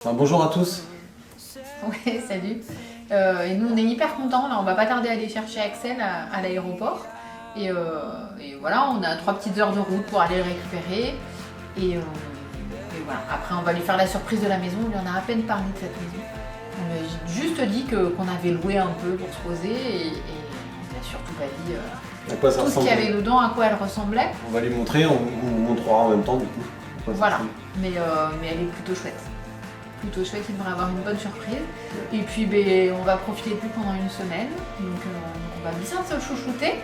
Bonjour à tous. Ouais, salut. Et nous, on est hyper contents. Là, on va pas tarder à aller chercher Axel à l'aéroport. Et voilà, on a 3 petites heures de route pour aller le récupérer. Et voilà. Après, on va lui faire la surprise de la maison. On lui en a à peine parlé de cette maison. On lui a juste dit qu'on avait loué un peu pour se poser. Et on n'a surtout pas dit À quoi ça tout ce qu'il y ressemble? avait dedans, à quoi elle ressemblait. On va lui montrer, on vous montrera en même temps du coup. À quoi ça Voilà. ressemble. Mais elle est plutôt chouette. Plutôt chouette, il devrait avoir une bonne surprise. Et puis on va profiter de lui pendant une semaine. Donc on va bien se chouchouter.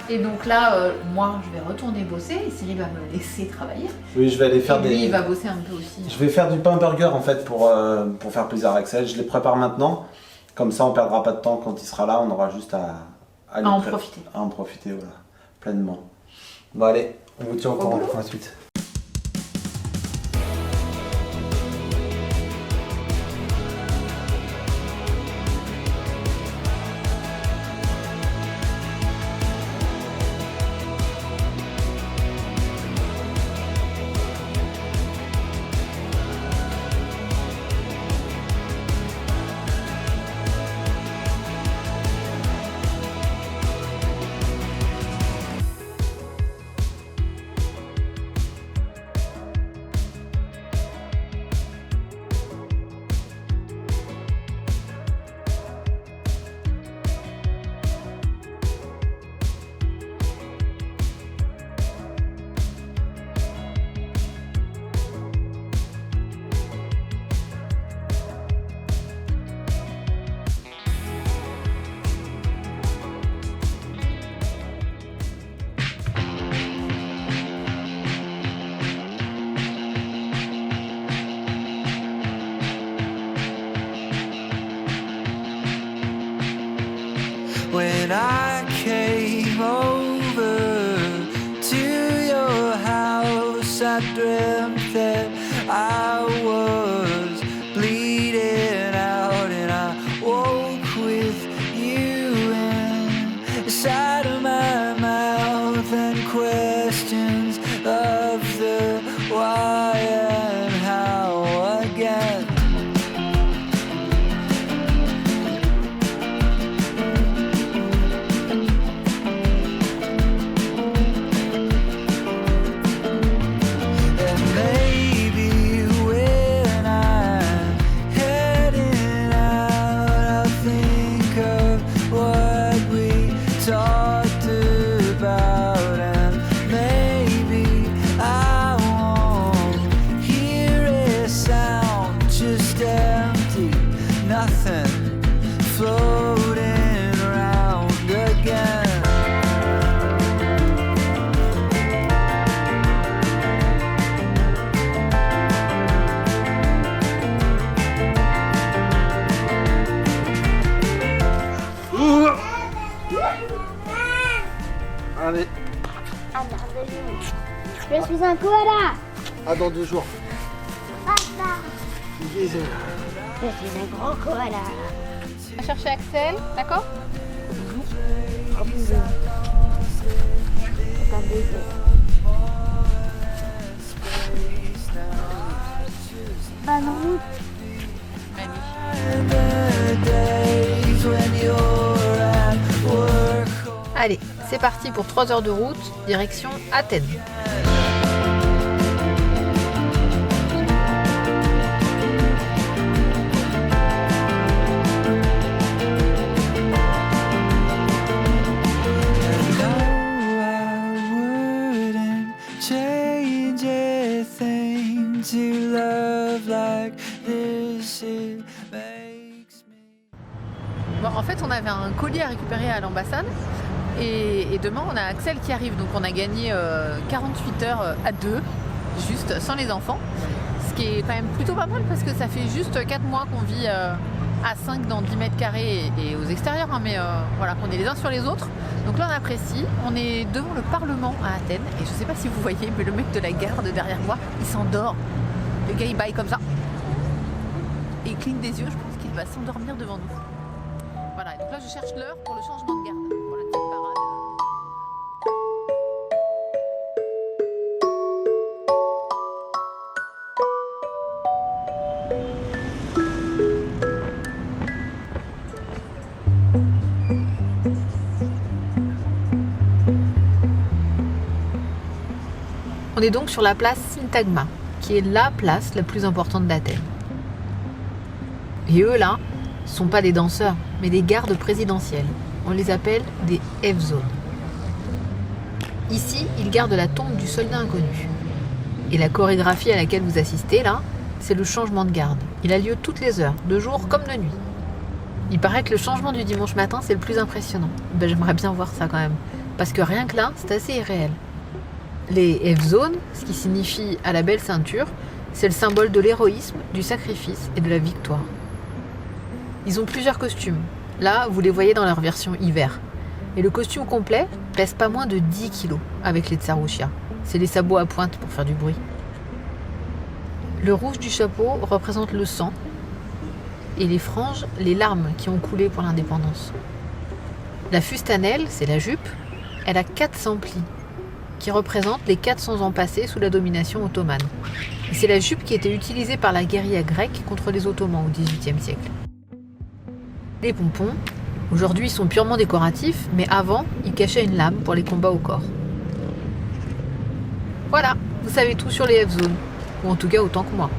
Et donc là, moi je vais retourner bosser et Cyril va me laisser travailler. Oui, je vais aller faire et lui, il va bosser un peu aussi. Je vais faire du pain burger en fait pour faire plaisir à Axel. Je les prépare maintenant. Comme ça, on perdra pas de temps quand il sera là. On aura juste à en profiter. À en profiter, voilà, pleinement. Bon allez, on vous tient au courant boulot. pour la suite. When I came over to your house, I dreamt that I was bleeding out, and I woke with you inside of my mouth, and questions of the why and how again. Talked about, and maybe I won't hear a sound, just empty, nothing floating around again. Allez, Je suis un koala. à dans 2 jours. Papa. Bisous. Je suis un grand koala. On va chercher Axel, d'accord? Oh, bisous. C'est un bébé. Bah non. Allez, c'est parti pour 3 heures de route, direction Athènes. Bon, en fait, on avait un colis à récupérer à l'ambassade et demain on a Axel qui arrive, donc on a gagné 48 heures à 2, juste sans les enfants, ce qui est quand même plutôt pas mal parce que ça fait juste 4 mois qu'on vit à 5 dans 10 mètres carrés et aux extérieurs, hein, mais voilà, qu'on est les uns sur les autres, donc là on apprécie. On est devant le Parlement à Athènes et je sais pas si vous voyez, mais le mec de la garde derrière moi, il s'endort, le gars il baille comme ça et il cligne des yeux, je pense qu'il va s'endormir devant nous. Voilà, donc là je cherche l'heure pour le changement de garde, pour la petite parade. On est donc sur la place Syntagma, qui est la place la plus importante d'Athènes. Et eux là, ce sont pas des danseurs, mais des gardes présidentiels. On les appelle des Evzones. Ici, ils gardent la tombe du soldat inconnu. Et la chorégraphie à laquelle vous assistez là, c'est le changement de garde. Il a lieu toutes les heures, de jour comme de nuit. Il paraît que le changement du dimanche matin, c'est le plus impressionnant. J'aimerais bien voir ça quand même. Parce que rien que là, c'est assez irréel. Les Evzones, ce qui signifie à la belle ceinture, c'est le symbole de l'héroïsme, du sacrifice et de la victoire. Ils ont plusieurs costumes. Là, vous les voyez dans leur version hiver. Et le costume complet pèse pas moins de 10 kilos avec les tsarouchia. C'est les sabots à pointe pour faire du bruit. Le rouge du chapeau représente le sang et les franges, les larmes qui ont coulé pour l'indépendance. La fustanelle, c'est la jupe, elle a 400 plis qui représentent les 400 ans passés sous la domination ottomane. Et c'est la jupe qui était utilisée par la guérilla grecque contre les Ottomans au XVIIIe siècle. Les pompons, aujourd'hui ils sont purement décoratifs, mais avant ils cachaient une lame pour les combats au corps. Voilà, vous savez tout sur les Evzones, ou en tout cas autant que moi.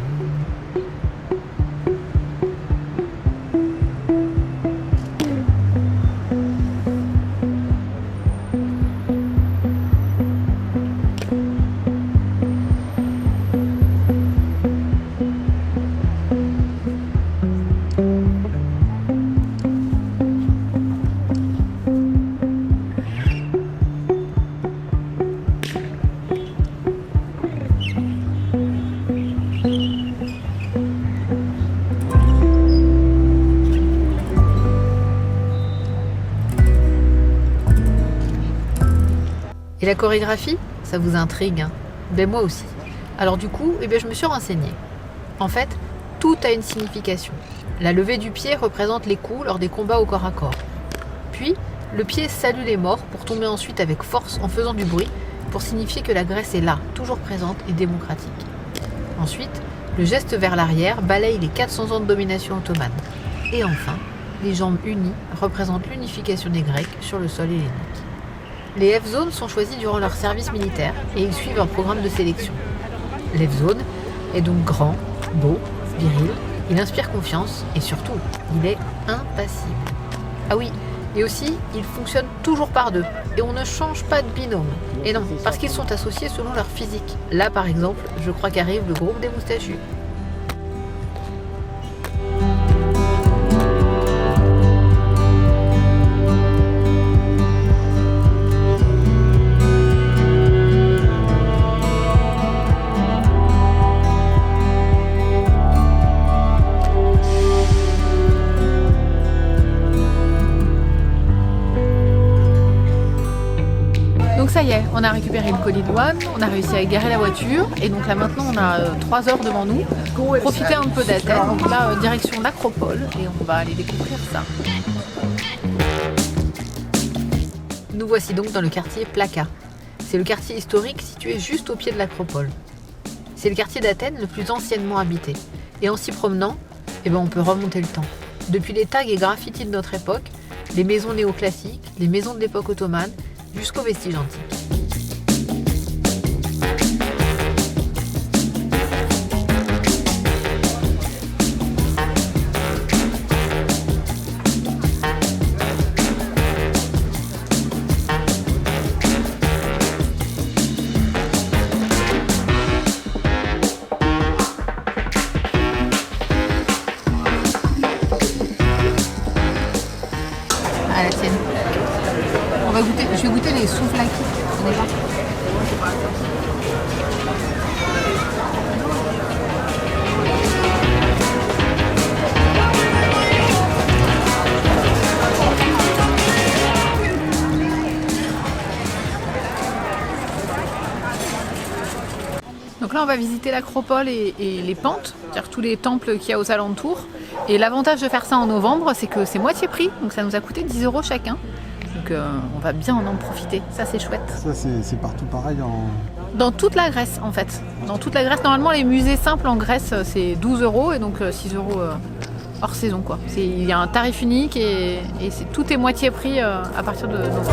Et la chorégraphie, ça vous intrigue, hein? Ben moi aussi. Alors du coup, je me suis renseignée. En fait, tout a une signification. La levée du pied représente les coups lors des combats au corps à corps. Puis, le pied salue les morts pour tomber ensuite avec force en faisant du bruit pour signifier que la Grèce est là, toujours présente et démocratique. Ensuite, le geste vers l'arrière balaye les 400 ans de domination ottomane. Et enfin, les jambes unies représentent l'unification des Grecs sur le sol hellénique. Les Evzones sont choisis durant leur service militaire et ils suivent un programme de sélection. L'Evzone est donc grand, beau, viril, il inspire confiance et surtout, il est impassible. Ah oui, et aussi, il fonctionne toujours par deux et on ne change pas de binôme. Et non, parce qu'ils sont associés selon leur physique. Là par exemple, je crois qu'arrive le groupe des moustachus. Donc ça y est, on a récupéré le colis de douane, on a réussi à égarer la voiture et donc là maintenant on a 3 heures devant nous. Profiter un peu d'Athènes, donc là direction l'Acropole et on va aller découvrir ça. Nous voici donc dans le quartier Plaka. C'est le quartier historique situé juste au pied de l'Acropole. C'est le quartier d'Athènes le plus anciennement habité. Et en s'y promenant, on peut remonter le temps. Depuis les tags et graffitis de notre époque, les maisons néoclassiques, les maisons de l'époque ottomane, jusqu'aux vestiges antiques. À la tienne. Je vais goûter les souvlaki. Je connais pas. Donc là, on va visiter l'Acropole et les pentes, c'est-à-dire tous les temples qu'il y a aux alentours. Et l'avantage de faire ça en novembre, c'est que c'est moitié prix, donc ça nous a coûté 10 € chacun. Donc on va bien en profiter, ça c'est chouette. Ça c'est partout pareil Dans toute la Grèce en fait. Dans toute la Grèce, normalement les musées simples en Grèce c'est 12 € et donc 6 € hors saison quoi. Il y a un tarif unique et tout est moitié prix à partir de novembre.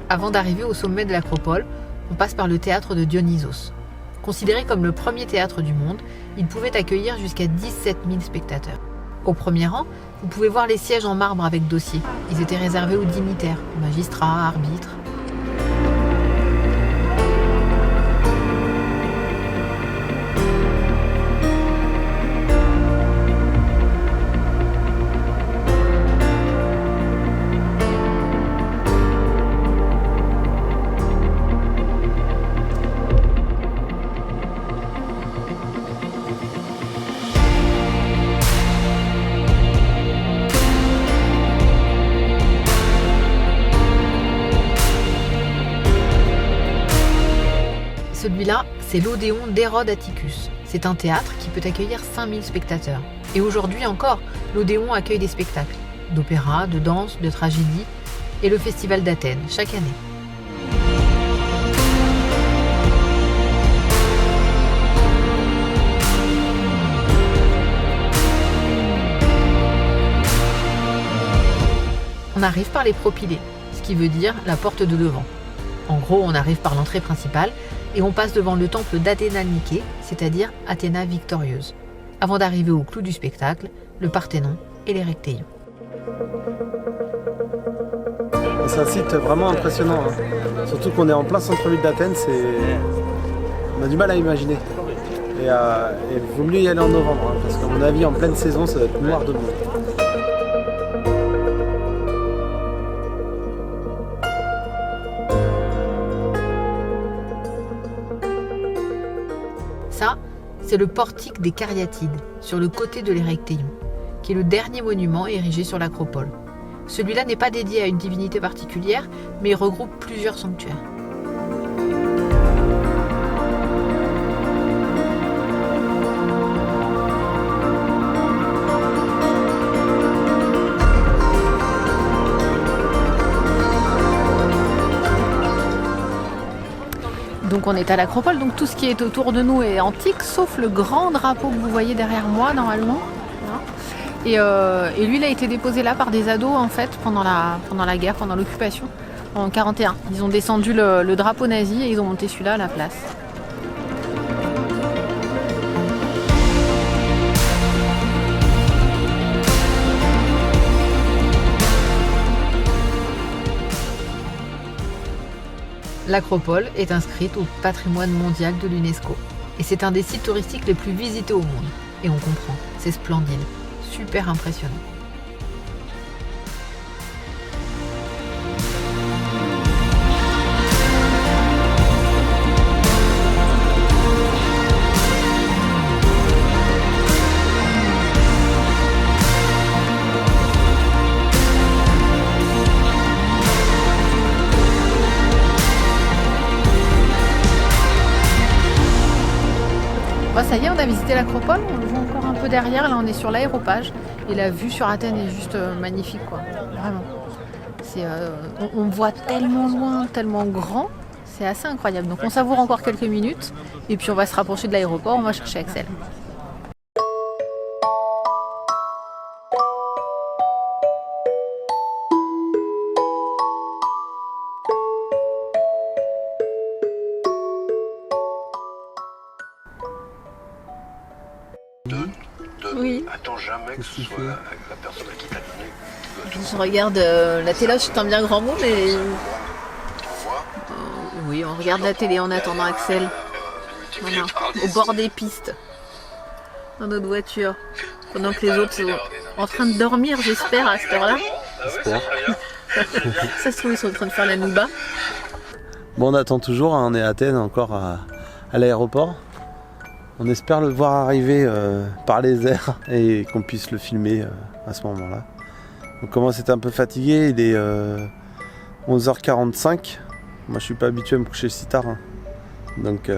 Avant d'arriver au sommet de l'Acropole, on passe par le théâtre de Dionysos. Considéré comme le premier théâtre du monde, il pouvait accueillir jusqu'à 17 000 spectateurs. Au premier rang, vous pouvez voir les sièges en marbre avec dossier. Ils étaient réservés aux dignitaires, magistrats, arbitres. Celui-là, c'est l'Odéon d'Hérode Atticus. C'est un théâtre qui peut accueillir 5000 spectateurs. Et aujourd'hui encore, l'Odéon accueille des spectacles, d'opéra, de danse, de tragédie, et le Festival d'Athènes, chaque année. On arrive par les propylées, ce qui veut dire la porte de devant. En gros, on arrive par l'entrée principale et on passe devant le temple d'Athéna Niké, c'est-à-dire Athéna victorieuse, avant d'arriver au clou du spectacle, le Parthénon et les Rectéions. C'est un site vraiment impressionnant, hein. Surtout qu'on est en plein centre-ville d'Athènes, on a du mal à imaginer. Et il vaut mieux y aller en novembre, hein, parce qu'à mon avis, en pleine saison, ça va être noir de monde. Ça, c'est le portique des Cariatides, sur le côté de l'Érectéion, qui est le dernier monument érigé sur l'Acropole. Celui-là n'est pas dédié à une divinité particulière, mais il regroupe plusieurs sanctuaires. Donc on est à l'Acropole, donc tout ce qui est autour de nous est antique, sauf le grand drapeau que vous voyez derrière moi normalement. Et lui, il a été déposé là par des ados en fait pendant la guerre, pendant l'occupation, en 1941. Ils ont descendu le drapeau nazi et ils ont monté celui-là à la place. L'Acropole est inscrite au patrimoine mondial de l'UNESCO. Et c'est un des sites touristiques les plus visités au monde. Et on comprend, c'est splendide, super impressionnant. Ça y est, on a visité l'Acropole, on le voit encore un peu derrière, là on est sur l'aéropage et la vue sur Athènes est juste magnifique quoi, vraiment. On voit tellement loin, tellement grand, c'est assez incroyable. Donc on savoure encore quelques minutes et puis on va se rapprocher de l'aéroport, on va chercher Axel. Oui. Attends jamais que ce soit la personne à qui t'as donné. Je regarde la télé, c'est un bien grand mot, mais... oui, on regarde la télé en attendant Axel. Voilà, au bord des pistes, dans notre voiture. Pendant que les autres sont en train de dormir, j'espère, à cette heure-là. J'espère. Ça se trouve, ils sont en train de faire la nouba. Bon, on attend toujours, hein, on est à Athènes, encore à l'aéroport. On espère le voir arriver par les airs et qu'on puisse le filmer à ce moment-là. On commence à être un peu fatigué, il est 11h45. Moi je suis pas habitué à me coucher si tard. Hein. Donc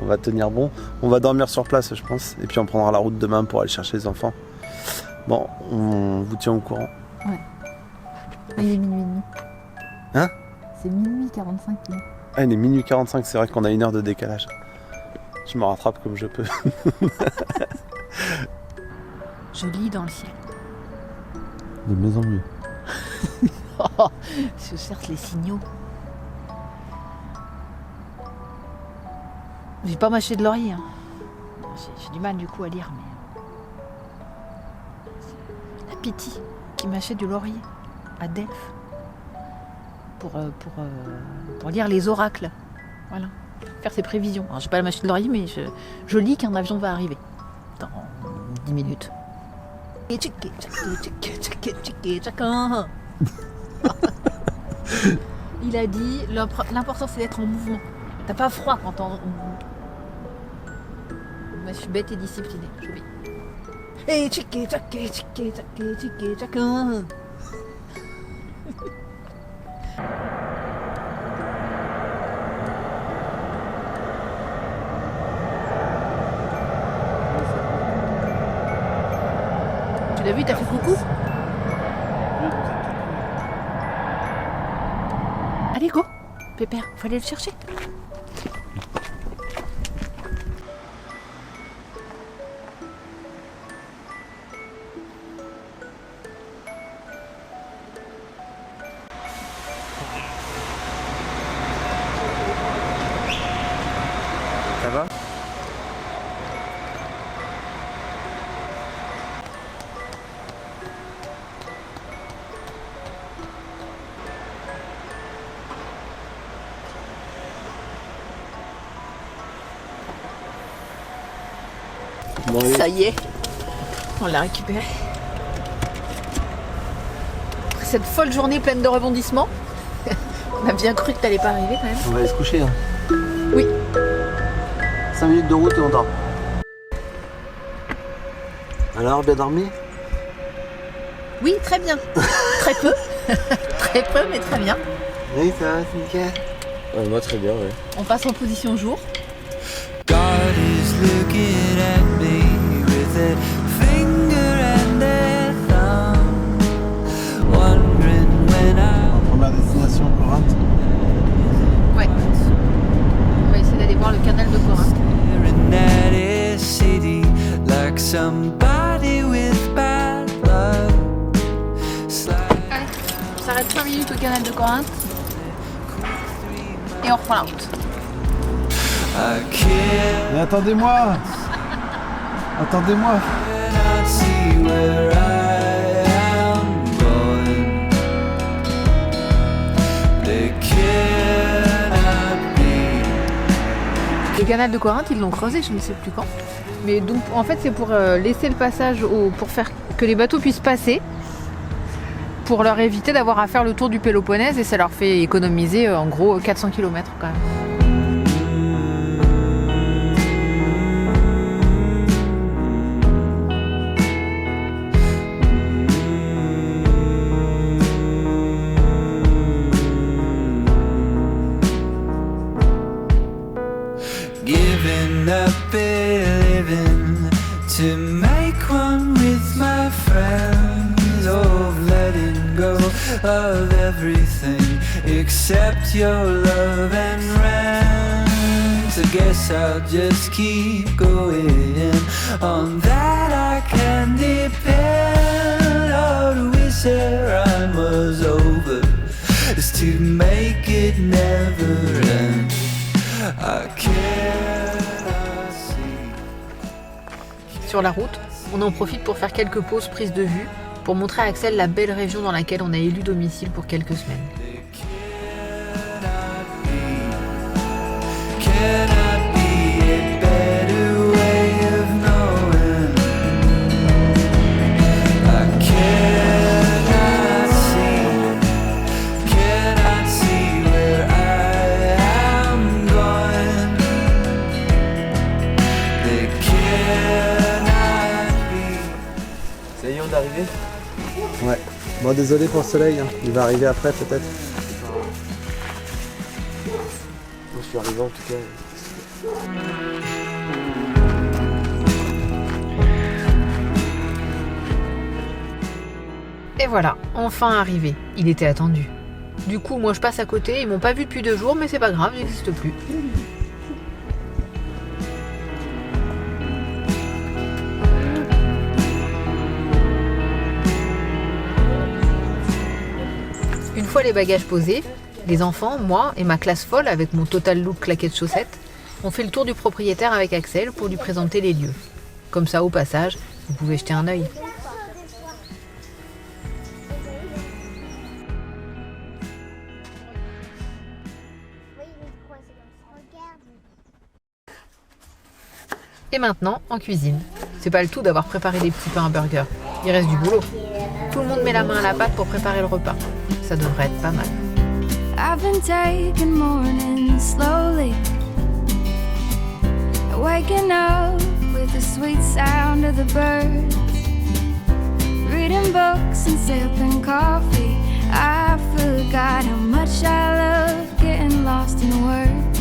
on va tenir bon. On va dormir sur place je pense. Et puis on prendra la route demain pour aller chercher les enfants. Bon, on vous tient au courant. Ouais. Il est minuit. Hein ? C'est minuit 45. Ah, il est minuit 45, c'est vrai qu'on a 1 heure de décalage. Je me rattrape comme je peux. Je lis dans le ciel. De mieux en mieux. Je cherche les signaux. J'ai pas mâché de laurier. Hein. J'ai du mal du coup à lire, mais. C'est la Pity qui mâchait du laurier à Delphes pour lire les oracles. Voilà. Faire ses prévisions. Alors j'ai pas la mâché de laurier, mais je lis qu'un avion va arriver dans 10 minutes. Il a dit l'important c'est d'être en mouvement. T'as pas froid quand on. Moi je suis bête et disciplinée. J'oublie. Tu l'as vu, t'as fait coucou? Allez, go! Pépère, faut aller le chercher. Ça va? Bon, allez. Ça y est, on l'a récupéré. Après cette folle journée pleine de rebondissements, on a bien cru que t'allais pas arriver quand même. On va aller se coucher. Hein. Oui. 5 minutes de route et on dort. Alors, bien dormi? Oui, très bien. Très peu. Très peu, mais très bien. Oui, ça va, c'est nickel. Moi, très bien, ouais. On passe en position jour. God is looking at me with a finger and a thumb, wondering when Première destination, Corinthe. Ouais. On va essayer d'aller voir le canal de Corinthe. staring at a city like somebody with bad luck. Allez, on s'arrête 5 minutes au canal de Corinthe. Et on reprend la route. I can't Mais attendez-moi! Attendez-moi! see where I am going. There cannot be. Le canal de Corinthe, ils l'ont creusé, je ne sais plus quand. Mais donc, en fait, c'est pour laisser le passage, pour faire que les bateaux puissent passer, pour leur éviter d'avoir à faire le tour du Péloponnèse, et ça leur fait économiser en gros 400 km quand même. Giving up living to make one with my friends, of letting go of everything except your love and rent. I guess I'll just keep going, on that I can depend. All to wish that rhyme was over is to make it never end. I cannot see. Sur la route, on en profite pour faire quelques pauses prises de vue, pour montrer à Axel la belle région dans laquelle on a élu domicile pour quelques semaines. Cannot be a better way of knowing. I cannot see where I am going. There cannot be. Ça y est, on est arrivé? Ouais. Bon, désolé pour le soleil, hein. Il va arriver après peut-être. Moi, je suis arrivé en tout cas. Et voilà, enfin arrivé. Il était attendu. Du coup, moi je passe à côté, ils m'ont pas vu depuis 2 jours, mais c'est pas grave, j'existe plus. Une fois les bagages posés, les enfants, moi et ma classe folle avec mon total look claquette chaussettes, On fait le tour du propriétaire avec Axel pour lui présenter les lieux. Comme ça, au passage, vous pouvez jeter un œil. Et maintenant, en cuisine. C'est pas le tout d'avoir préparé des petits pains à burger. Il reste du boulot. Tout le monde met la main à la pâte pour préparer le repas. Ça devrait être pas mal. I've been taking mornings slowly, waking up with the sweet sound of the birds, reading books and sipping coffee. I forgot how much I love getting lost in words.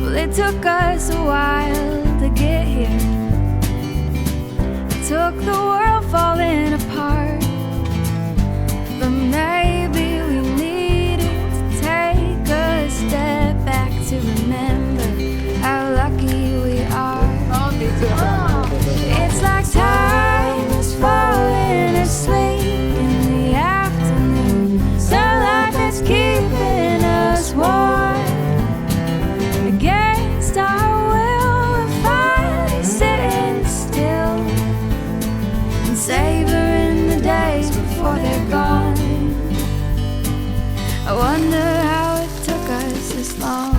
Well, it took us a while to get here. It took the world falling apart, but maybe we needed to take a step back to remember how lucky we are. It's like time is falling asleep in the afternoon. Sunlight is keeping us warm. Against our will, we're finally sitting still and savoring the days before they're gone. I wonder how it took us this long.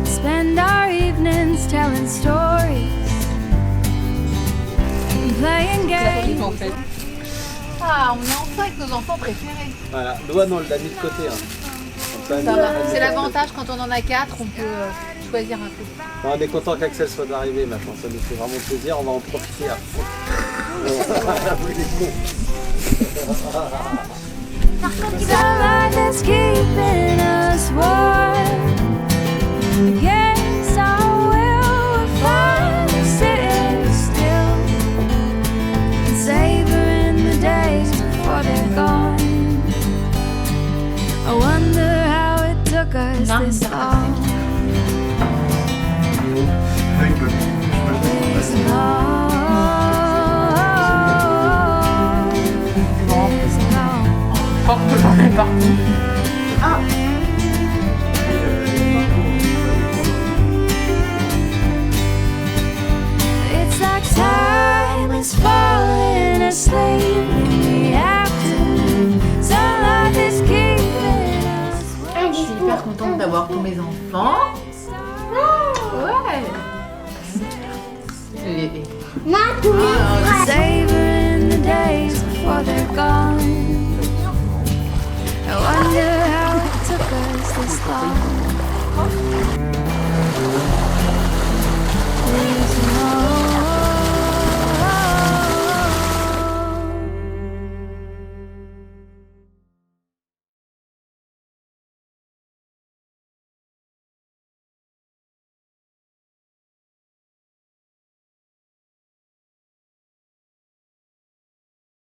Spend our evenings telling stories and playing games. Ah, on est enfin avec nos enfants préférés. Voilà, Noah, non, on l'a mis de côté. Hein. Comme Ça va. C'est l'avantage quand on en a 4, on peut choisir un peu. On est content qu'Axel soit arrivé maintenant, ça nous fait vraiment plaisir, on va en profiter à fond. Sunlight is keeping us warm. Against our will, we're finally sitting still and savoring the days before they're gone. I wonder how it took us this long. This long. This long. Porte j'en ai partout. It's like time is falling asleep in the afternoon. Sunlight is keeping us Je suis hyper contente d'avoir tous mes enfants. Ouais. Not to me. savoring the days before they're gone. I wonder how